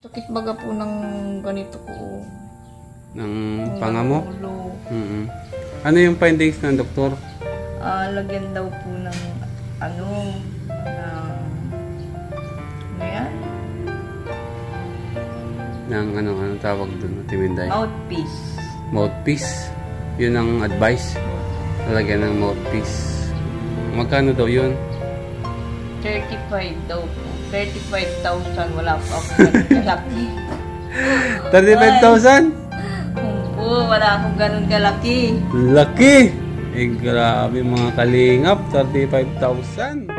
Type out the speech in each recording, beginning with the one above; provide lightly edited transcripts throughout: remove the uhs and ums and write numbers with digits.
Sakit baga po ng ganito ko. Ng panga mo? Ulo. Ano yung findings ng doktor? Lagyan daw po ng ano yan? Ng anong tawag doon? Timinday? Mouthpiece. Mouthpiece? Yun ang advice? Lalagyan ng mouthpiece. Magkano daw yun? 35 daw po. 35,000. Wala po ako ganun kalaki. 35,000? Oo, wala akong ganun kalaki. Laki! Eh, grabe mga kalingap. 35,000.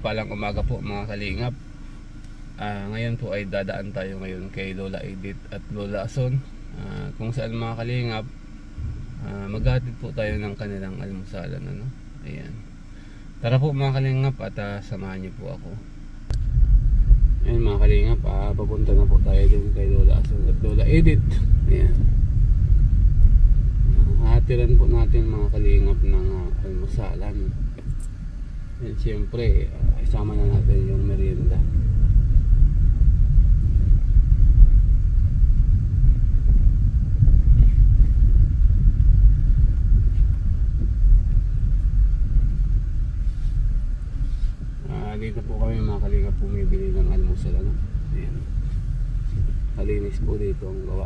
Palang umaga po mga kalingap. Ngayon po ay dadaan tayo ngayon kay Lola Edith at Lola Ason, kung saan mga kalingap maghatid po tayo ng kanilang almusalan, ano? Ayan. Tara po mga kalingap at samahan niyo po ako. Ayan mga kalingap, papunta na po tayo din kay Lola Ason at Lola Edith. Ayan. Hatiran po natin mga kalingap ng almusalan. And siyempre, isama na natin yung merienda. Dito po kami mga kalingap bumibili ng almusal, ano? Ayan. Malinis po dito ang gawa.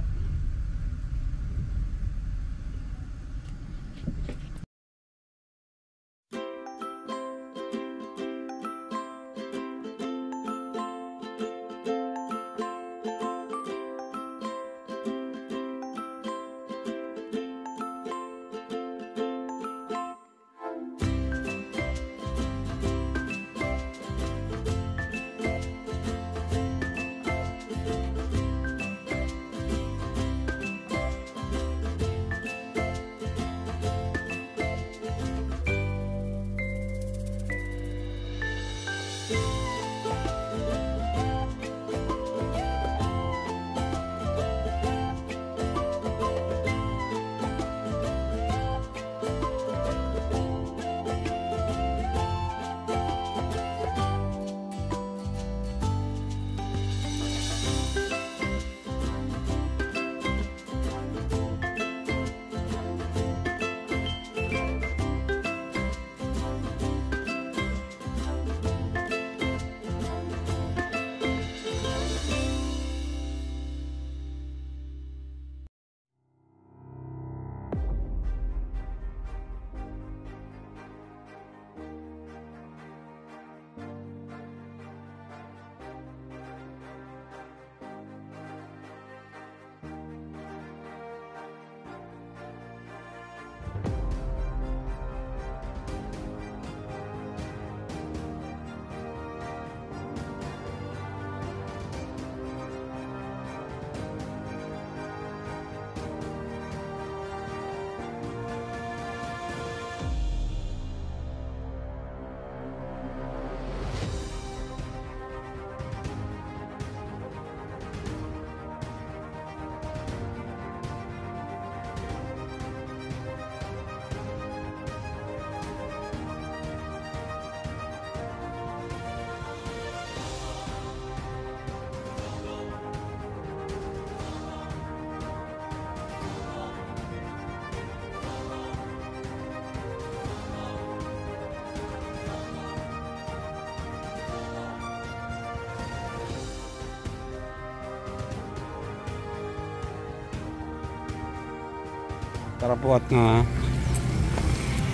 Tara po at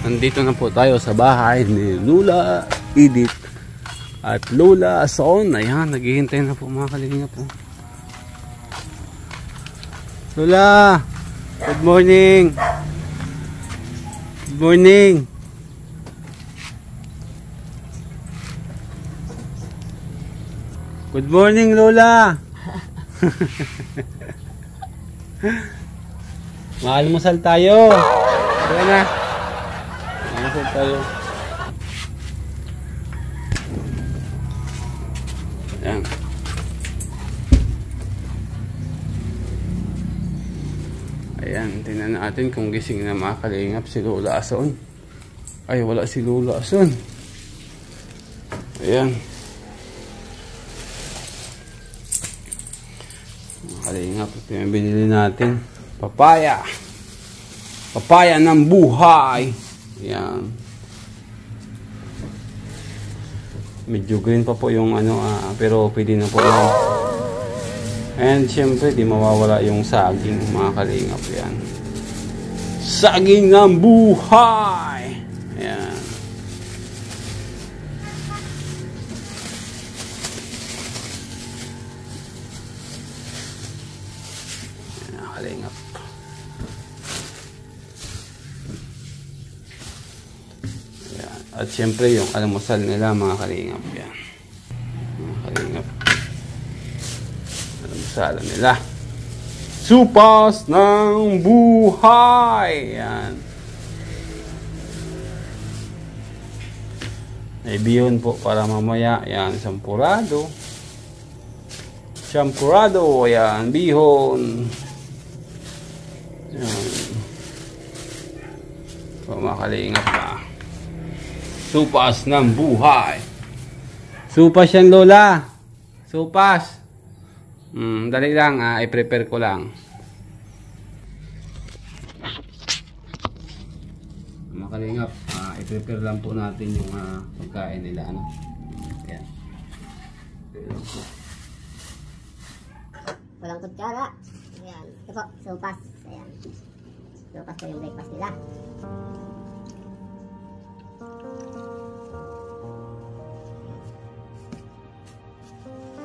nandito na po tayo sa bahay ni Lola Edith at Lola Son. Ayan, naghihintay na po mga kalingap po. Lola, good morning. Good morning. Good morning, Lola. Maalmusal tayo. Kaya na. Maalmusal tayo. Ayan. Ayan, tingnan natin kung gising na mga kalingap si Lola Son. Ay, wala si Lola Son. Ayan. Mga kalingap, ito yung binili natin. Papaya. Papaya ng buhay. Ayan. Medyo green pa po yung ano, pero pwede na po yan. And syempre, di mawawala yung saging, mga kalingap. Ayan. Saging ng buhay. Ayan. Ayan, kalingap. At syempre yung almusal nila mga kalingap yan. Mga kalingap. Almusal nila. Supas ng buhay. Yan. May bihon po para mamaya. Yan, sampurado. Sampurado. Yan, bihon. Yan. So, mga kalingap na. Supas ng buhay. Supas yan, Lola. Supas. Dali lang, i-prepare ko lang. Mga kalingap, i-prepare lang po natin yung pagkain nila. Ano? Ayan. Walang kutsara. Ayan. Ito po, supas. Ayan. Supas po yung breakfast nila.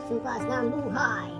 Supas ng buhay.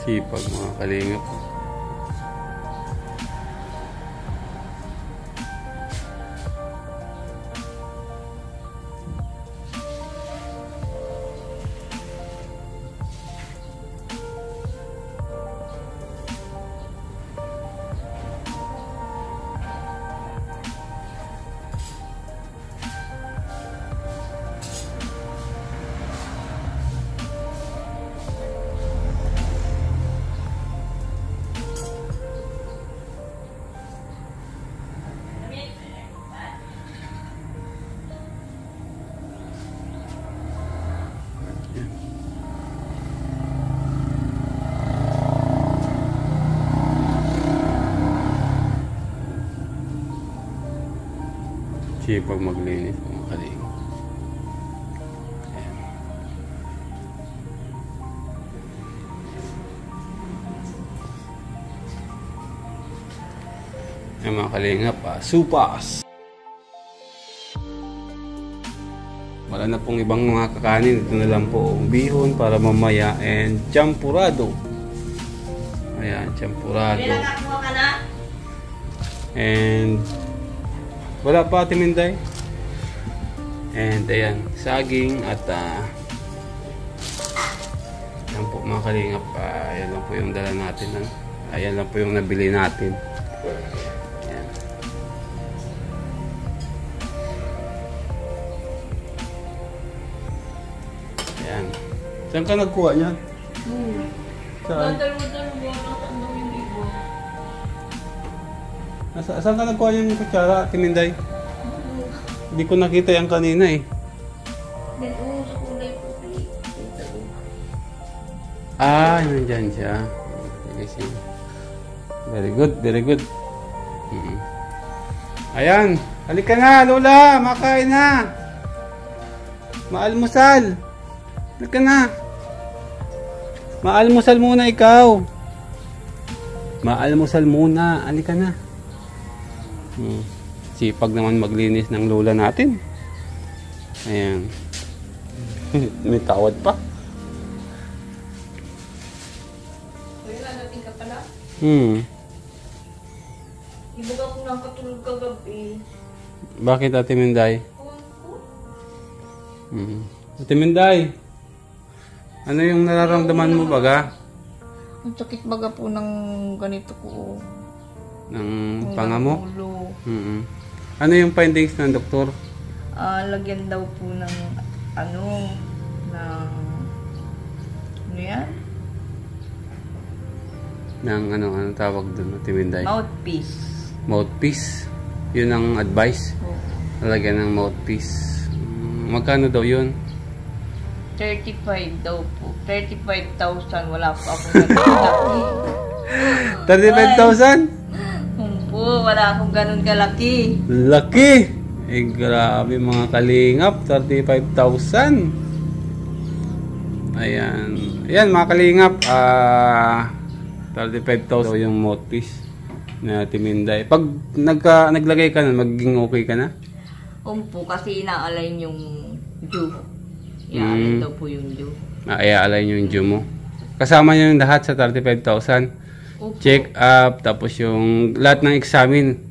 Sipag mga kalingap. Sipag maglinis mga kalingap. Ayan mga kalingap, supas! Wala na pong ibang mga kakanin. Ito na lang po bihon para mamaya and champurado. Ayan, champurado. And wala pa timinday. And ayan, saging at ayan po mga kalingap. Ayan lang po yung dala natin. Ayan lang po yung nabili natin. Ayan. Ayan. Saan ka nagkuha niyan? Saan? Saan ka nagkuha yung kutsara, Timinday? Hindi ko nakita yan kanina eh. Ah, nandyan siya. Very good, very good. Ayan, halika na, Lola, makain na. Maalmusal. Halika na. Maalmusal muna ikaw. Maalmusal muna, halika na. Sipag naman maglinis ng lola natin. Ayan. May tawad pa. Kaya natin ka pala. Ibaga ko nang katulog kagabi. Bakit Ate Minday? Ate Minday, ano yung nararamdaman mo baga? Ang sakit baga po ng ganito ko. Ng panga mo? Ulo. Ano yung findings ng doktor? Lagyan daw po ng ano yan? Ng anong tawag doon, Ate Minday? Mouthpiece. Mouthpiece? Yun ang advice? Lalagyan ng mouthpiece. Magkano daw yun? 35 daw po. 35,000. Wala po akong kalaki. 35,000? Po, wala akong ganun kalaki. Laki! Eh, grabe mga kalingap. 35,000. Ayan. Ayan mga kalingap. 35,000 yung mouthpiece na Timinday. Pag naglagay ka na, magiging okay ka na? Po, kasi inaalay yung dew. Iaalay daw po yung dew. Iaalay yung dew mo. Kasama nyo yung lahat sa 35,000. Check up, tapos yung lahat ng examine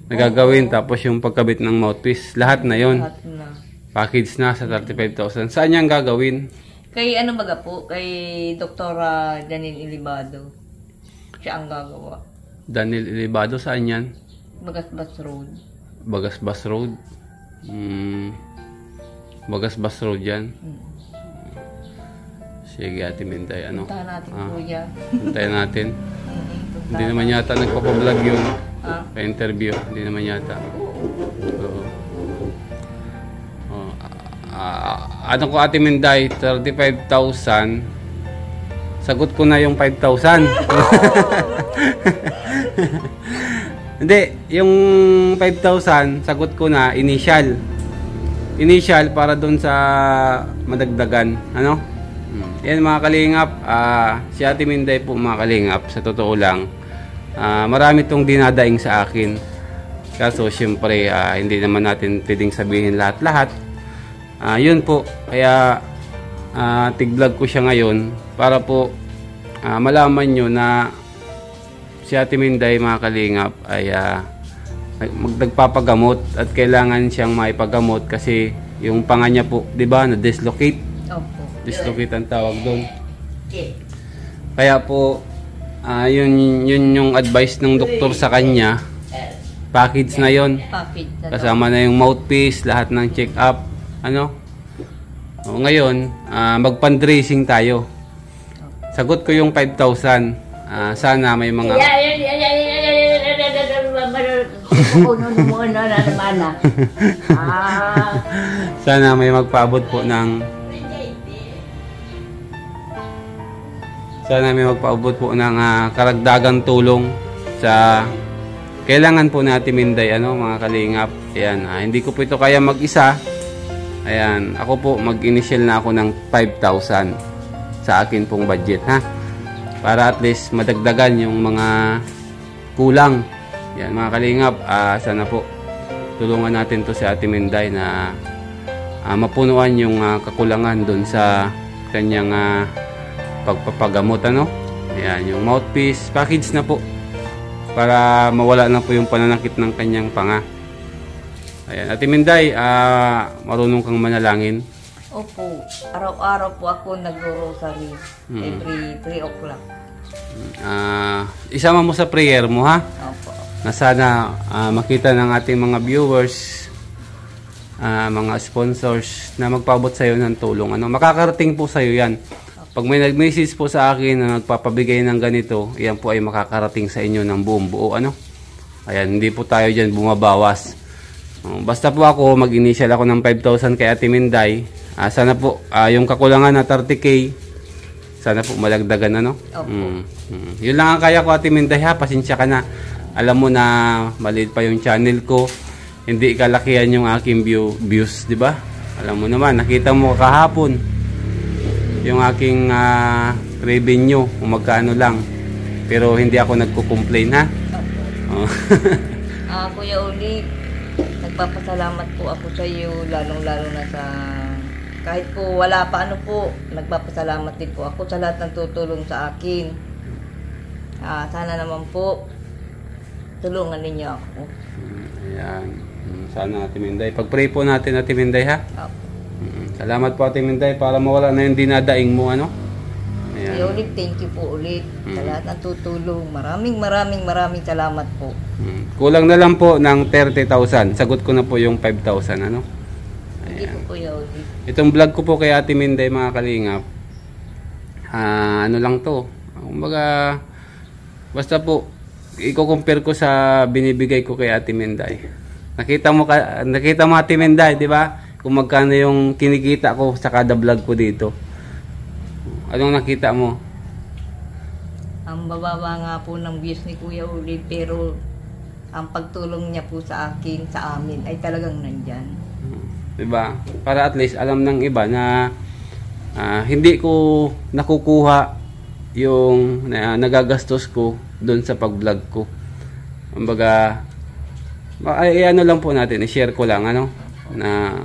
na gagawin, tapos yung pagkabit ng mouthpiece. Lahat na yon. Lahat na. Package na sa 35,000. Saan yan gagawin? Kay ano baga po? Kay Doktora Janine Ilibado. Siya ang gagawa. Daniel Ilibado, saan yan? Bagasbas Road. Bagasbas Road. Bagasbas Road yan. Sige Ate Minday, ano? Puntahan natin kuya. Puntahan natin. Hindi naman yata nagpapablog yun. Pa-interview. Hindi naman yata. Oo. Ano ko Ate Minday, 35,000. Sagot ko na yung 5,000. Hindi, yung 5,000, sagot ko na initial. Initial para doon sa madagdagan. Ano? Yan mga kalingap, si Ate Minday po mga kalingap, sa totoo lang, marami itong dinadaing sa akin. Kaso syempre, hindi naman natin pwedeng sabihin lahat-lahat. Yun po, kaya tig-vlog ko siya ngayon para po malaman nyo na si Ate Minday mga kalingap ay magpapagamot at kailangan siyang maipagamot kasi yung panga niya po, di ba, na-dislocate. Opo. Dislocate ang tawag doon. Kaya po, yun yung advice ng doktor sa kanya. Package na yon. Package na. Kasama na yung mouthpiece, lahat ng check-up. Ano? O, ngayon, mag-fundraising tayo. Sagot ko yung 5,000. Sana may mga... Sana may magpaabot po ng... Sana may magpaabot po ng karagdagang tulong sa kailangan po natin Minday, mga kalingap. Ayan, hindi ko po ito kaya mag-isa. Ayan, ako po, mag-initial na ako ng 5,000 sa akin pong budget, ha? Para at least madagdagan yung mga kulang. Ayan, mga kalingap, sana po tulungan natin to si Ate Minday na mapunuan yung kakulangan doon sa kanyang pagpapagamot, Ayan, yung mouthpiece package na po para mawala na po yung pananakit ng kanyang panga. Ayan, Ate Minday, marunong kang manalangin? Opo, araw-araw po ako nag-rosary every 3 o'clock. Isama mo sa prayer mo, ha? Opo. Na sana makita ng ating mga viewers, mga sponsors na magpaabot sa iyo ng tulong. Makakarating po sa iyo yan. Pag may nag-message po sa akin na nagpapabigay ng ganito, yan po ay makakarating sa inyo ng buong buo. Ayan, hindi po tayo dyan bumabawas. Basta po ako, mag-initial ako ng 5,000 kay Ate Minday. Sana po, yung kakulangan na 30K, sana po malagdagan, Yun lang ang kaya ko, Ate Minday, ha? Pasensya ka na. Alam mo na maliit pa yung channel ko. Hindi kalakihan yung aking views, di ba? Alam mo naman, nakita mo kahapon yung aking revenue, kung magkano lang. Pero hindi ako nagko-complain, ha? Kuya Uli, nagpapasalamat po ako sa iyo, lalong-lalo na sa kahit po wala pa nagpapasalamat din po ako sa lahat ng tutulong sa akin. Sana naman po tulungan ninyo ako. Ayan. Sana, Ate Minday. Pag-pray po natin, Ate Minday, ha? Salamat po, Ate Minday, para mawala na yung dinadaing mo, Ayan. Kuya Uli, thank you po ulit sa lahat ng tutulong. Maraming salamat po. Kulang na lang po ng 30,000. Sagot ko na po yung 5,000, Hindi po, Kuya Uli. Itong vlog ko po kay Ate Minday, mga kalingap, lang to. Kumbaga, basta po, i-compare ko sa binibigay ko kay Ate Minday. Nakita mo Ate Minday, di ba? Kung magkano yung kinikita ko sa kada vlog ko dito. Anong nakita mo? Ang bababa nga po ng views ni Kuya Uli, pero ang pagtulong niya po sa akin, sa amin, ay talagang nandyan. Diba? Para at least alam ng iba na hindi ko nakukuha yung nagagastos ko doon sa pag-vlog ko. Kumbaga, lang po natin, i-share ko lang, na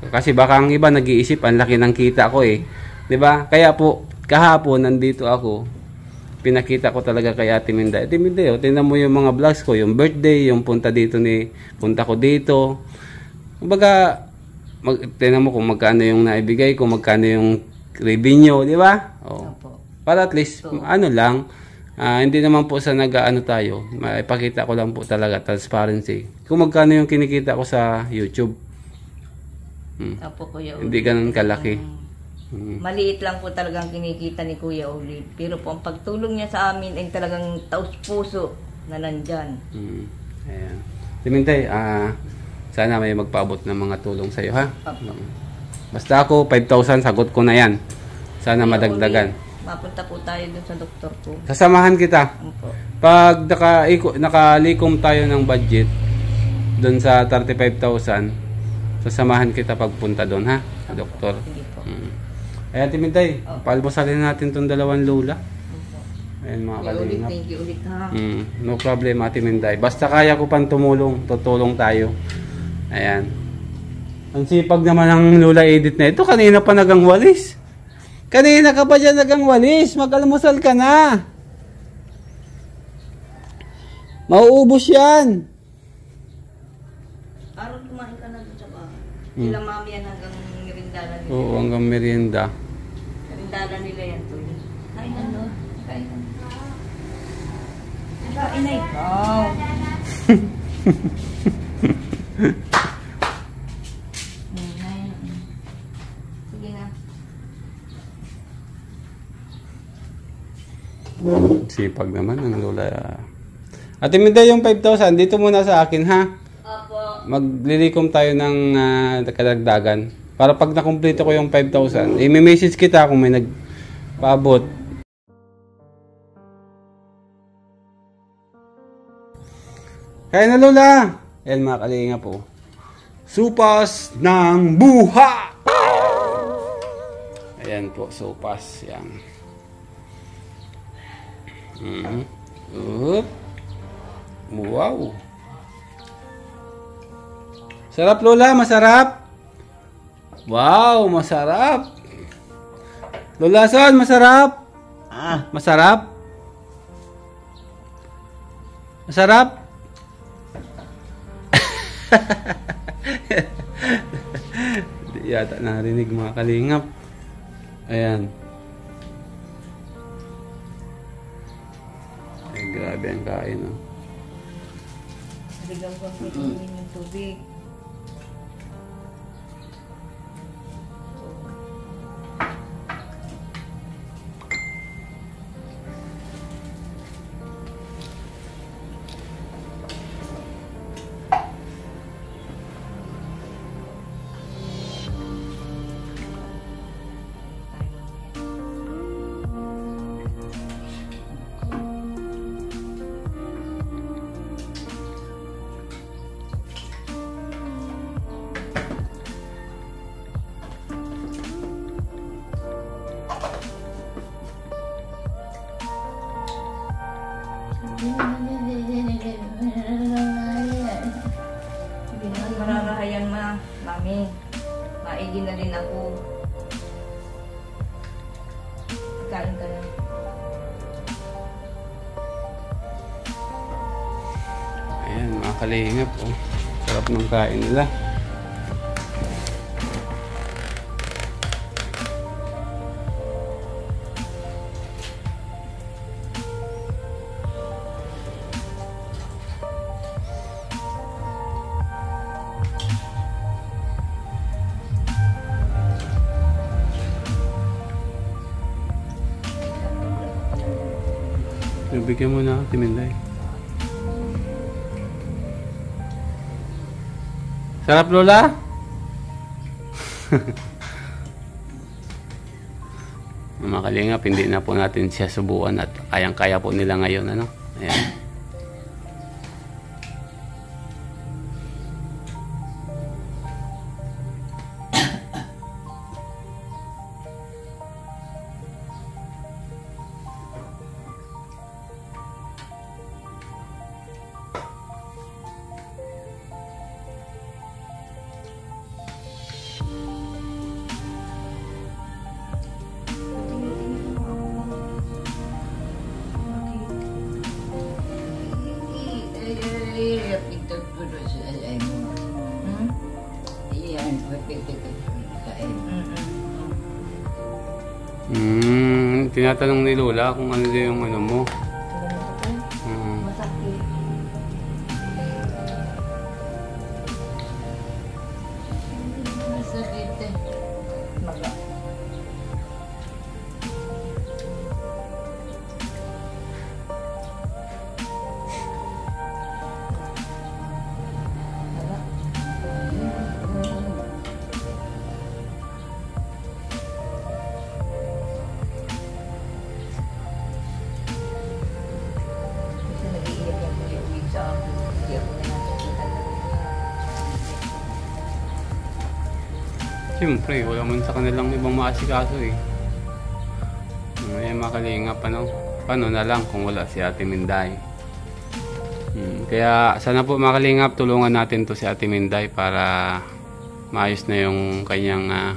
kasi baka ang iba nag-iisip, ang laki ng kita ko, 'di ba? Kaya po kahapon nandito ako, pinakita ko talaga kay Ate Minday. Ate Minday, tingnan mo yung mga vlogs ko, yung birthday, yung punta ko dito. Kumbaga, tingnan mo kung magkano yung naibigay, kung magkano yung revenue, 'di ba? Para at least lang, hindi naman po sa tayo, maipakita ko lang po talaga transparency. Kung magkano yung kinikita ko sa YouTube. Kuya Uli. Hindi ganun kalaki. Maliit lang po talagang kinikita ni Kuya Uli. Pero po ang pagtulong niya sa amin ay talagang taos-puso na nandyan. Ayan. Timintay, sana may magpaabot ng mga tulong sa iyo, ha? Basta ako, 5,000, sagot ko na yan. Sana Kuya madagdagan. Uli, mapunta po tayo dun sa doktor ko. Sasamahan kita. Pag nakalikom tayo ng budget dun sa 35,000, sasamahan kita pagpunta doon, ha, doktor. Sige po. Ayan, Timintay, paalbasalin natin tong 2 lola. Ayan, mga kalingap. Thank you ulit, ha. No problem, Ate Minday. Basta kaya ko pang tutulong tayo. Ayan. Ang sipag naman ng Lola Edith na ito. Kanina pa nagang walis. Kanina ka pa dyan nagang walis. Mag-almusal ka na. Mauubos yan. Araw kumain ka na doon sa bahay. Sila mami yan hanggang merindala nila. Oo, hanggang merienda. Merindala nila yan to. Kain na doon. Kain na. Kain na ikaw. Sige na. Sipag naman ang Lola. Ate Minday, yung 5,000, dito muna sa akin, ha? Opo. Maglilikom tayo ng kadagdagan. Para pag nakumpleto ko yung 5,000, i-message kita kung may nagpaabot. Kaya na Lola. Ayan mga kalinga po. Supas ng buha! Ayan po, supas. Yan. Wow. Sarap Lola, masarap. Wow, masarap. Lola Son, masarap. Masarap. Masarap. Hindi yata narinig mga kalingap. Ayan. Ay, grabe ang kain. Oh. Naligaw ko yung tubig. Mararahayan mami. Maigi na rin ako. Kain ka na. Ayan mga kalingap. Oh. Sarap ng kain nila. Bigyan mo na Timinday. Sarap Lola? Mga kalingap, hindi na po natin siya subuan at kayang-kaya po nila ngayon. Ano? Ayan. Tinatanong ni Lola kung ano din yung ano mo. Masakit. Masakit eh. Maga. Siyempre, wala man sa kanilang ibang maasikaso eh. Ayan mga kalingap, ano? Paano na lang kung wala si Ate Minday. Kaya sana po mga kalingap, tulungan natin to si Ate Minday para maayos na yung kanyang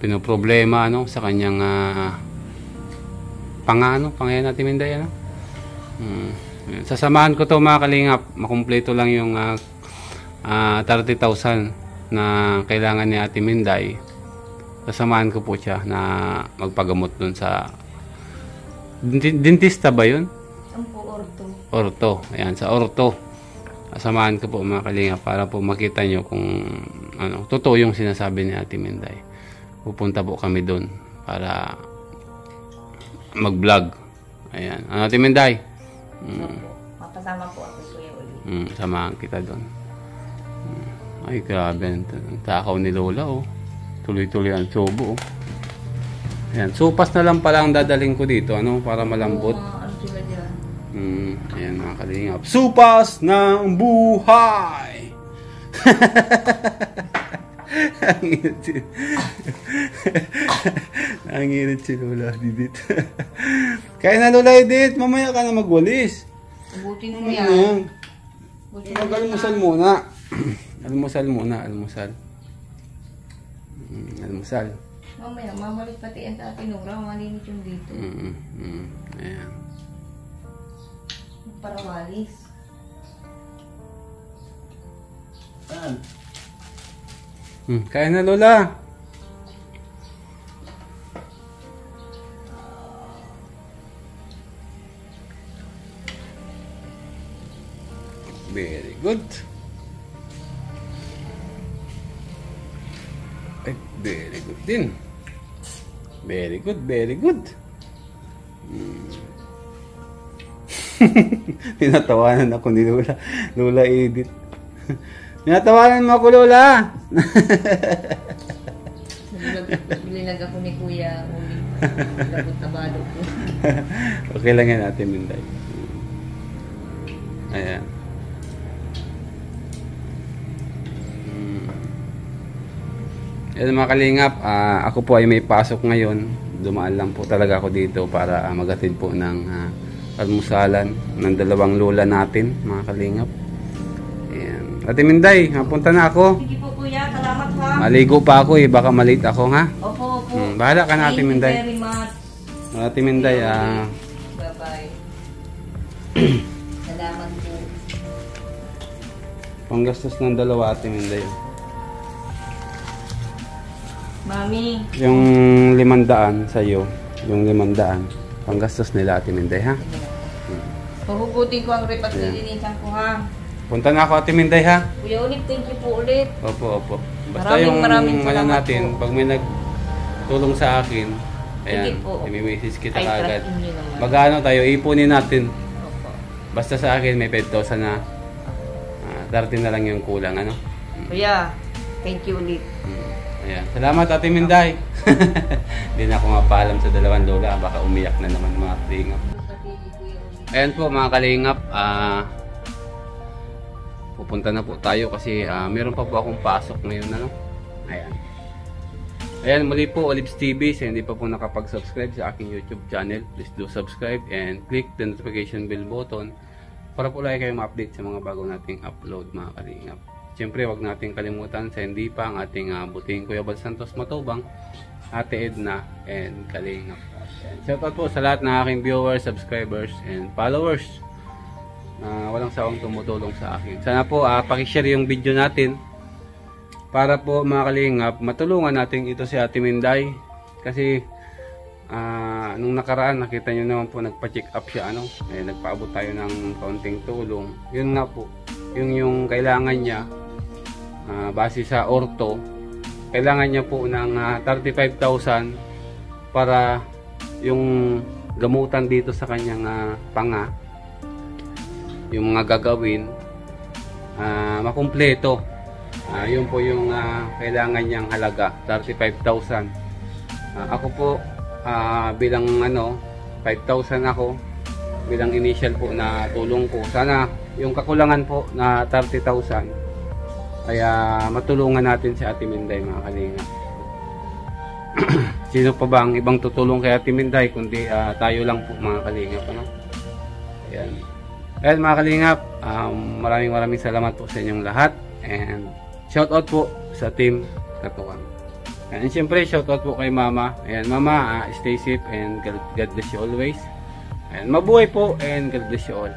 pinoproblema ano, sa kanyang pangayan Ate Minday. Ano? Sasamahan ko to mga kalingap, makumpleto lang yung 30,000 na kailangan ni Ate Minday. Sasamahan ko po siya na magpagamot dun sa dentista ba yun? Orto. Ayan, sa orto. Sasamahan ko po mga kalinga para po makita nyo kung ano, totoo yung sinasabi ni Ate Minday. Pupunta po kami dun para mag-vlog. Ayan. Ano Ate Minday? Mapasama po ako kuya uli. Samahan kita dun. Ay, grabe. Ang takaw ni Lola, oh. Tuloy-tuloy ang subo, oh. Ayan. Supas na lang pala ang dadaling ko dito, ano? Para malambot. Ano sila dyan? Ayan mga kalingap. Supas ng buhay! Nangirit si Lola Edith. Kaya na Lola Edith, mamaya ka na magwalis. Abutin mo Ano yan. yan? Abutin mo Mag-almusal muna. Almusal muna, almusal. Almusal. Mamaya, mamalik pati yan sa atin. Nura, malinis yung dito. Ayan. Para walis. Kaya na Lola. Very good. Ay, very good din. Very good, very good. Tinatawanan ako ni Lola. Lola Edith. Tinatawanan mo ako, Lola. Bilinag ako ni Kuya. Labot na balo ko. Okay lang yan natin, Minday. Ayan. Yan mga kalingap, ako po ay may pasok ngayon. Dumaan lang po talaga ako dito para magatid po ng almusalan ng dalawang lola natin, mga kalingap. Ayan. Ate Minday, mapunta na ako. Sige po Kuya, salamat ha. Maligo pa ako eh, baka malate ako ha. Opo, opo. Bahala ka na Ate Minday. Thank you very much. Ate Minday, Bye-bye. Salamat po. panggastos ng dalawa Ate Minday. Mami. Yung 500 sa'yo, yung 500, panggastos nila Ate Minday ha. Pahugutin ko ang repas nilinisan ko ha. Punta na ako Ate Minday ha. Kuya ulit, thank you po ulit. Opo, opo. Basta Maraming yung ano salamat natin, po. pag may nagtulong sa akin, ayan, Sige po. i-message kita I kaagad. trust in you naman. Magkano tayo, ipunin natin. Opo. Basta sa akin may 5,000 na, 30 na lang yung kulang, ano? Kuya, thank you ulit. Ayan. Salamat Ate Minday. Hindi na ako mapaalam sa dalawang lola, baka umiyak na naman mga kalingap. Ayan po mga kalingap, pupunta na po tayo kasi meron pa po akong pasok ngayon, ano? Ayan. Ayan, muli po, Olives TV. Sa hindi pa po nakapag-subscribe sa aking YouTube channel, please do subscribe and click the notification bell button para po lagi kayong ma-update sa mga bago nating upload, mga kalingap. Siyempre, wag nating kalimutan sa hindi pa ang ating buting Kuya Bal Santos Matubang, Ate Edna, and Kalingap. Shoutout po sa lahat ng aking viewers, subscribers, and followers. Walang sawang tumutulong sa akin. Sana po pakishare yung video natin para po mga Kalingap, matulungan natin ito si Ate Minday. Kasi nung nakaraan, nakita nyo naman po, nagpa-check up siya, ano? Nagpaabot tayo ng kaunting tulong. Yun nga po, yung kailangan niya, base sa orto, kailangan niya po ng 35,000 para yung gamutan dito sa kanyang panga, yung mga gagawin, makumpleto. Yun po yung kailangan niyang halaga, 35,000. Ako po, bilang 5,000 ako, bilang initial po na tulong ko. Sana yung kakulangan po na 30,000 kaya matulungan natin si Ate Minday, mga kalingap. Sino pa ba ang ibang tutulong kay Ate Minday kundi tayo lang po, mga kalingap, ano? Ayan. Ayan mga kalingap, maraming salamat po sa inyong lahat, and shout out po sa team Katuwang. And siyempre shout out po kay Mama. Ayan Mama, stay safe and God bless you always. And mabuhay po and God bless you all.